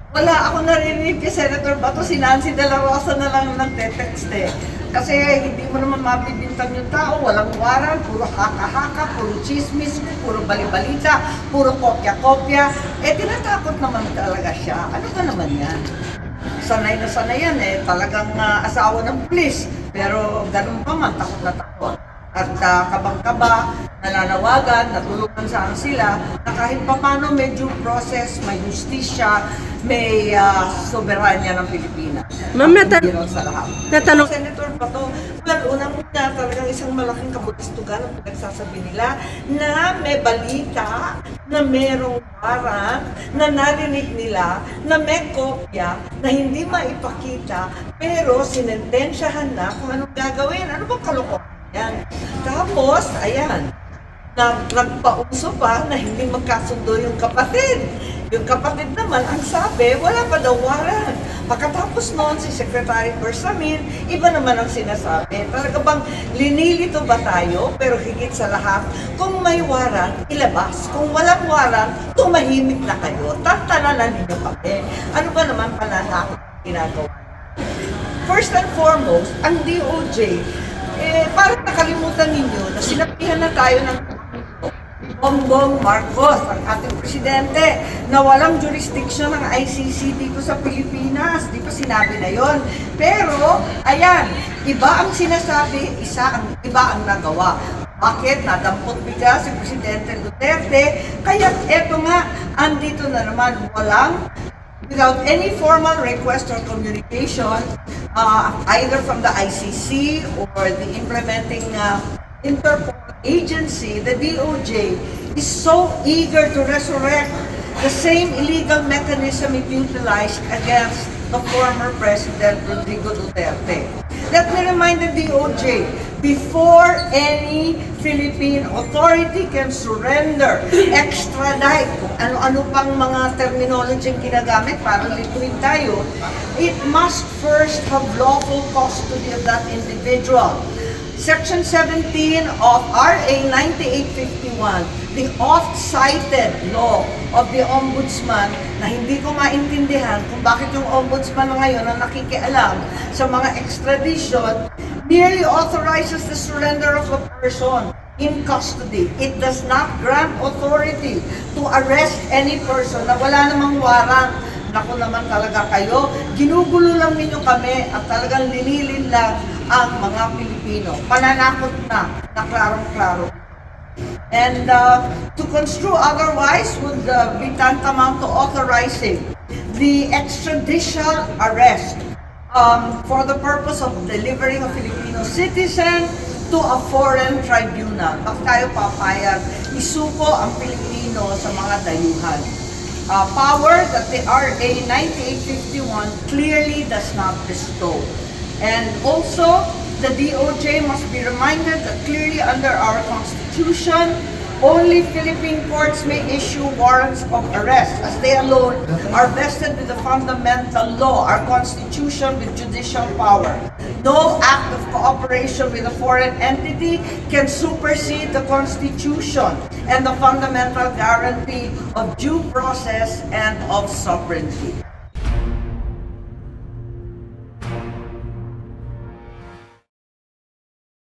Wala ako narinig kay Senator Bato, si Nancy De La Rosa na lang nagte-text eh. Kasi hindi mo naman mabibintang yung tao, walang waran, puro haka-haka, puro chismis, puro balibalita, puro kopya-kopya. Eh, tinatakot naman talaga siya. Ano ba naman yan? Sanay na sanay yan eh, talagang asawa ng pulis. Pero ganun pa man, takot na takot. At kabang-kaba, nananawagan, natulungan saan sila, na kahit pa paano may due process, may justisya, may soberanya ng Pilipinas. Ma'am, Sa lahat. natanong, Senator Bato, unang-una talagang isang malaking kabutistugan ang pinagsasabi nila na may balita, na merong warrant, na narinig nila, na may kopya, na hindi maipakita, pero sinentensyahan na kung anong gagawin. Ano bang kalokohan yan? Tapos, ayan, nagpauso pa na hindi magkasundo yung kapatid. Yung kapatid naman, ang sabi, wala pa daw warrant. Pagkatapos noon, si Secretary Bersamin, iba naman ang sinasabi. Talaga bang linilito ba tayo? Pero higit sa lahat, kung may warrant, ilabas. Kung walang warrant, tumahimik na kayo. Tantananan ninyo kami. Ano ba naman pananakot ginagawa? First and foremost, ang DOJ, parang nakalimutan ninyo na sinabihan na tayo ng Bongbong Marcos, ang ating presidente, na walang jurisdiction ng ICC dito sa Pilipinas. Di ba sinabi na yon? Pero, ayan, iba ang sinasabi, iba ang nagawa. Bakit? Nadampot biga si Presidente Duterte. Kaya eto nga, andito na naman, without any formal request or communication, either from the ICC or the implementing Interpol agency, the DOJ is so eager to resurrect the same illegal mechanism it utilized against the former President Rodrigo Duterte. Let me remind the DOJ, before any Philippine authority can surrender, extradite, kung ano-ano pang mga terminology ang ginagamit para lituin tayo, it must first have lawful custody of that individual. Section 17 of RA 9851, the oft-cited law of the Ombudsman, na hindi ko maintindihan kung bakit yung Ombudsman ngayon ang nakikialam sa mga extradition, merely authorizes the surrender of a person in custody. It does not grant authority to arrest any person na wala namang warrant. Naku naman talaga kayo, ginugulo lang ninyo kami at talagang linilin lang ang mga Pilipino. Pananakot na klarong-klaro. And to construe otherwise would be tantamount to authorizing the extradition arrest for the purpose of delivering a Filipino citizen to a foreign tribunal. Bakit tayo papayag isuko ang Pilipino sa mga dayuhan? Power that the RA 9851 clearly does not bestow. And also, the DOJ must be reminded that clearly under our Constitution, only Philippine courts may issue warrants of arrest, as they alone are vested with the fundamental law, our Constitution with judicial power. No act of cooperation with a foreign entity can supersede the Constitution and the fundamental guarantee of due process and of sovereignty.